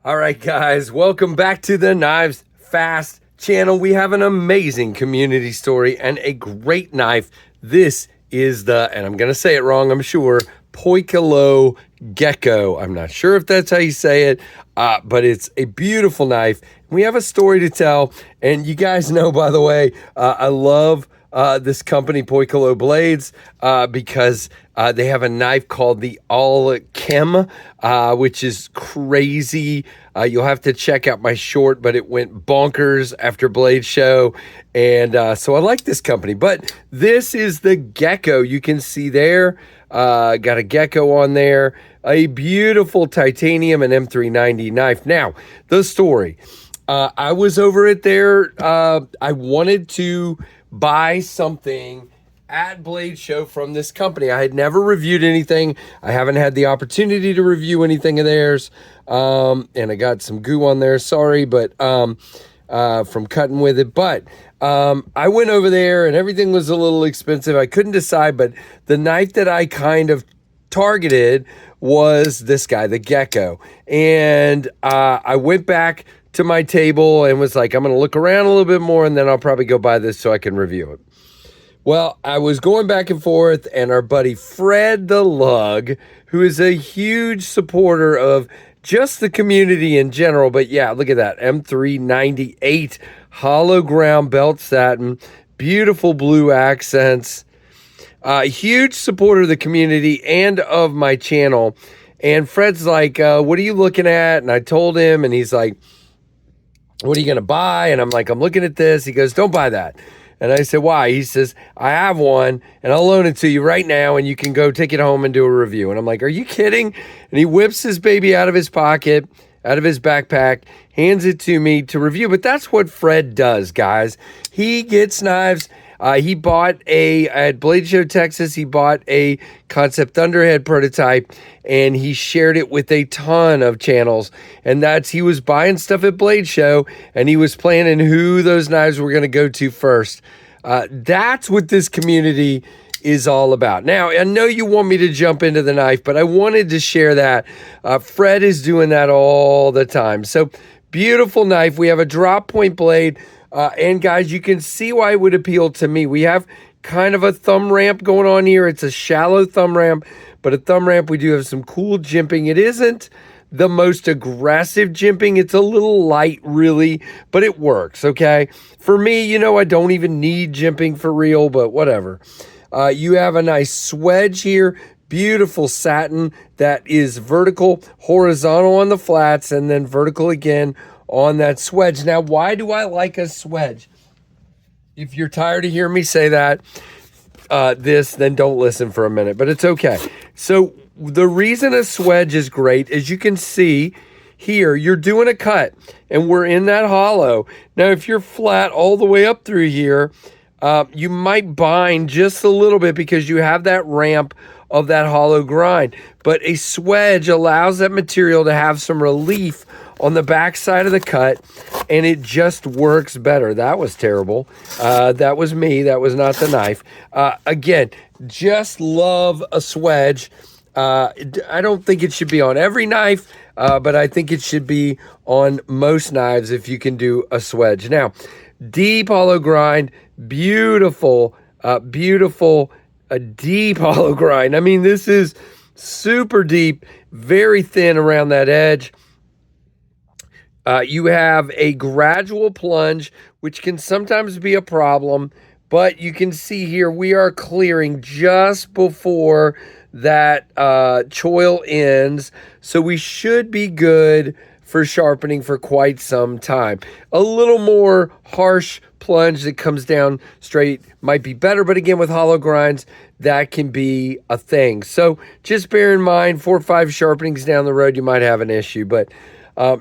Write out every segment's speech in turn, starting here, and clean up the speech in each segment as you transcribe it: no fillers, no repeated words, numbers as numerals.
All right, guys, welcome back to the Knives Fast channel. We have an amazing community story and a great knife. This is the, and I'm going to say it wrong, I'm sure, Poikilo Gecko. I'm not sure if that's how you say it, but it's a beautiful knife. We have a story to tell, and you guys know, by the way, I love this company, Poikilo Blades, because they have a knife called the All Chem, which is crazy. You'll have to check out my short, but it went bonkers after Blade Show. And so I like this company. But this is the Gecko. You can see there, got a Gecko on there, a beautiful titanium and M390 knife. Now, the story. I was over at there. I wanted to buy something at Blade Show from this company. I had never reviewed anything. I haven't had the opportunity to review anything of theirs. And I got some goo on there. Sorry, but from cutting with it. But I went over there and everything was a little expensive. I couldn't decide, but the knife that I kind of targeted was this guy, the Gecko. And I went back to my table and was like, I'm going to look around a little bit more and then I'll probably go buy this so I can review it. Well, I was going back and forth, and our buddy Fred the Lug, who is a huge supporter of just the community in general, but yeah, look at that, M398 hollow ground belt satin, beautiful blue accents, huge supporter of the community and of my channel. And Fred's like, what are you looking at? And I told him, and he's like, what are you going to buy? And I'm like, I'm looking at this. He goes, don't buy that. And I said, why? He says, I have one and I'll loan it to you right now and you can go take it home and do a review. And I'm like, are you kidding? And he whips his baby out of his pocket, out of his backpack, hands it to me to review. But that's what Fred does, guys. He gets knives. He bought at Blade Show, Texas, he bought a Concept Thunderhead prototype and he shared it with a ton of channels. And he was buying stuff at Blade Show and he was planning who those knives were going to go to first. That's what this community is all about. Now, I know you want me to jump into the knife, but I wanted to share that. Fred is doing that all the time. So beautiful knife. We have a drop point blade. And guys, you can see why it would appeal to me. We have kind of a thumb ramp going on here. It's a shallow thumb ramp, but a thumb ramp, we do have some cool jimping. It isn't the most aggressive jimping. It's a little light, really, but it works, okay? For me, I don't even need jimping for real, but whatever. You have a nice swedge here. Beautiful satin that is vertical, horizontal on the flats, and then vertical again on that swedge. Now, why do I like a swedge? If you're tired of hearing me say that, then don't listen for a minute, but it's okay. So the reason a swedge is great is you can see here, you're doing a cut and we're in that hollow. Now, if you're flat all the way up through here, you might bind just a little bit because you have that ramp of that hollow grind. But a swedge allows that material to have some relief on the back side of the cut, and it just works better. That was terrible. That was me. That was not the knife. Again, just love a swedge. I don't think it should be on every knife, but I think it should be on most knives if you can do a swedge. Now, deep hollow grind, beautiful, beautiful, a deep hollow grind. I mean, this is super deep, very thin around that edge. You have a gradual plunge, which can sometimes be a problem, but you can see here we are clearing just before that choil ends, so we should be good for sharpening for quite some time. A little more harsh plunge that comes down straight might be better, but again, with hollow grinds, that can be a thing. So just bear in mind, 4 or 5 sharpenings down the road, you might have an issue. But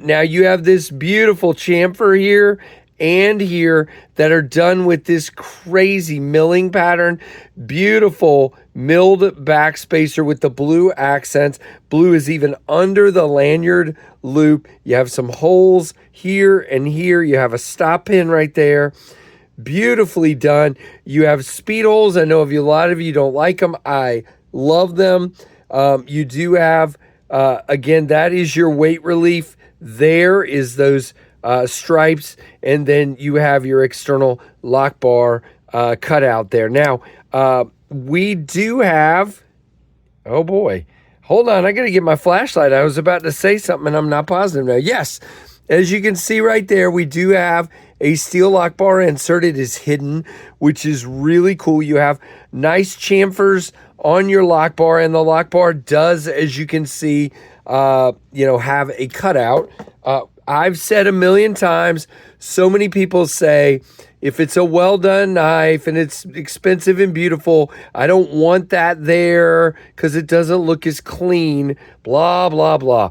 now you have this beautiful chamfer here and here that are done with this crazy milling pattern. Beautiful milled back spacer with the blue accents. Blue is even under the lanyard loop. You have some holes here and here. You have a stop pin right there. Beautifully done. You have speed holes. I know a lot of you don't like them. I love them. You do have Again, that is your weight relief. There is those stripes, and then you have your external lock bar cut out there. Now, we do have, oh boy, hold on, I got to get my flashlight. I was about to say something, and I'm not positive now. Yes, as you can see right there, we do have a steel lock bar insert. It is hidden, which is really cool. You have nice chamfers on your lock bar, and the lock bar does, as you can see, have a cutout. I've said a million times, so many people say, if it's a well-done knife and it's expensive and beautiful, I don't want that there because it doesn't look as clean, blah, blah, blah.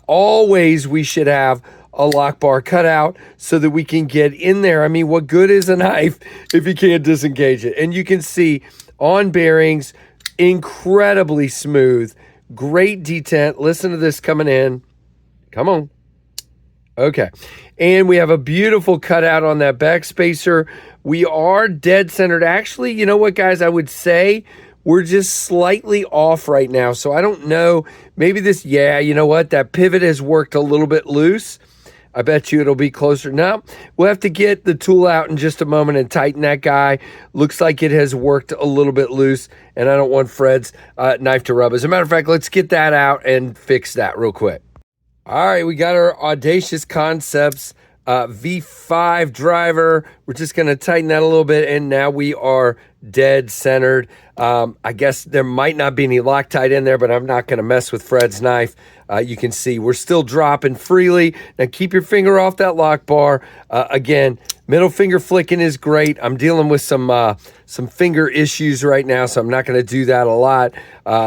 Always we should have a lock bar cut out so that we can get in there. I mean, what good is a knife if you can't disengage it? And you can see on bearings, incredibly smooth, great detent. Listen to this coming in. Come on. Okay. And we have a beautiful cutout on that back spacer. We are dead centered. Actually, you know what, guys? I would say we're just slightly off right now. So I don't know. Maybe this, yeah, you know what? That pivot has worked a little bit loose. I bet you it'll be closer. Now, we'll have to get the tool out in just a moment and tighten that guy. Looks like it has worked a little bit loose, and I don't want Fred's knife to rub. As a matter of fact, let's get that out and fix that real quick. All right, we got our Audacious Concepts V5 driver. We're just going to tighten that a little bit, and now we are dead centered. I guess there might not be any Loctite in there, but I'm not going to mess with Fred's knife. You can see we're still dropping freely. Now keep your finger off that lock bar. Again, middle finger flicking is great. I'm dealing with some finger issues right now, so I'm not going to do that a lot.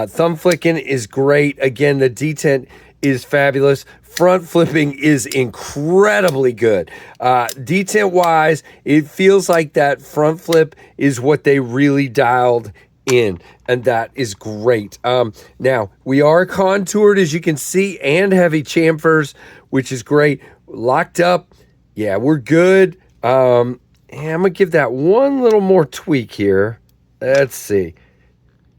Thumb flicking is great. Again, the detent is fabulous. Front flipping is incredibly good. Detent wise, it feels like that front flip is what they really dialed in, and that is great. Now we are contoured, as you can see, and heavy chamfers, which is great. Locked up, yeah, we're good. And I'm gonna give that one little more tweak here. Let's see.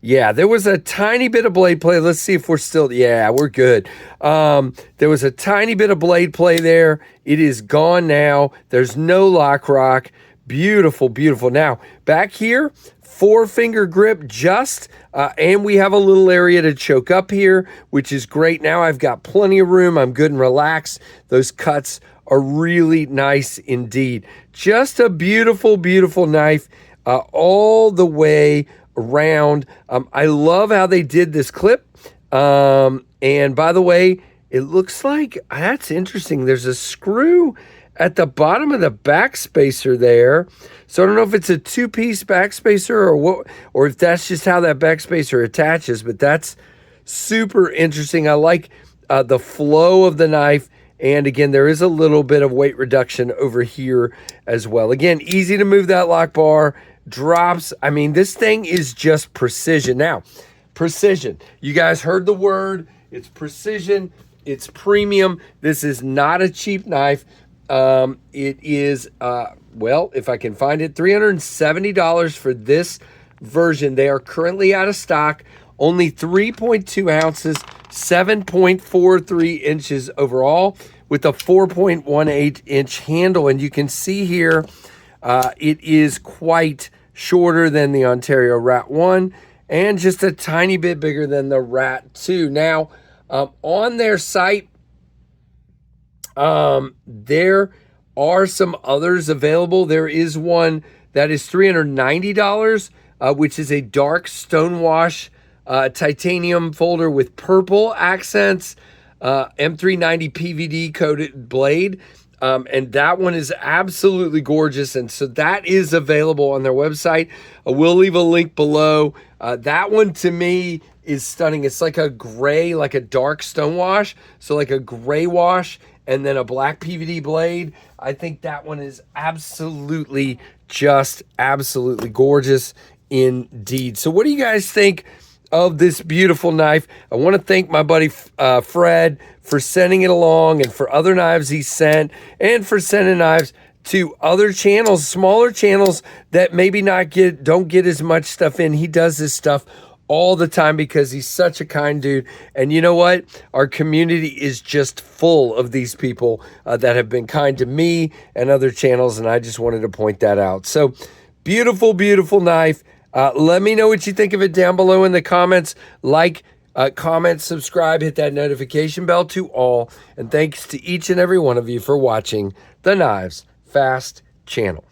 Yeah, there was a tiny bit of blade play. Let's see if we're still, yeah, we're good. There was a tiny bit of blade play there. It is gone now. There's no lock rock. Beautiful, beautiful. Now, back here, 4-finger grip just, and we have a little area to choke up here, which is great. Now I've got plenty of room. I'm good and relaxed. Those cuts are really nice indeed. Just a beautiful, beautiful knife all the way around. I love how they did this clip. And by the way, it looks like, that's interesting. There's a screw at the bottom of the backspacer there. So I don't know if it's a 2-piece backspacer or what, or if that's just how that backspacer attaches, but that's super interesting. I like the flow of the knife. And again, there is a little bit of weight reduction over here as well. Again, easy to move that lock bar, drops. I mean, this thing is just precision. Now, precision. You guys heard the word. It's precision. It's premium. This is not a cheap knife. It is, well, if I can find it, $370 for this version. They are currently out of stock. Only 3.2 ounces, 7.43 inches overall with a 4.18 inch handle. And you can see here, it is quite shorter than the Ontario Rat 1 and just a tiny bit bigger than the Rat 2. Now, on their site, there are some others available. There is one that is $390, which is a dark stonewash titanium folder with purple accents, M390 PVD coated blade. And that one is absolutely gorgeous. And so that is available on their website. We'll leave a link below. That one to me is stunning. It's like a gray, like a dark stonewash. So like a gray wash and then a black PVD blade. I think that one is absolutely, just absolutely gorgeous indeed. So what do you guys think of this beautiful knife? I want to thank my buddy Fred for sending it along, and for other knives he sent, and for sending knives to other channels, smaller channels that maybe don't get as much stuff in. He does this stuff all the time because he's such a kind dude. And you know what? Our community is just full of these people that have been kind to me and other channels, and I just wanted to point that out. So beautiful, beautiful knife. Let me know what you think of it down below in the comments. Like, comment, subscribe, hit that notification bell to all. And thanks to each and every one of you for watching the Knives Fast channel.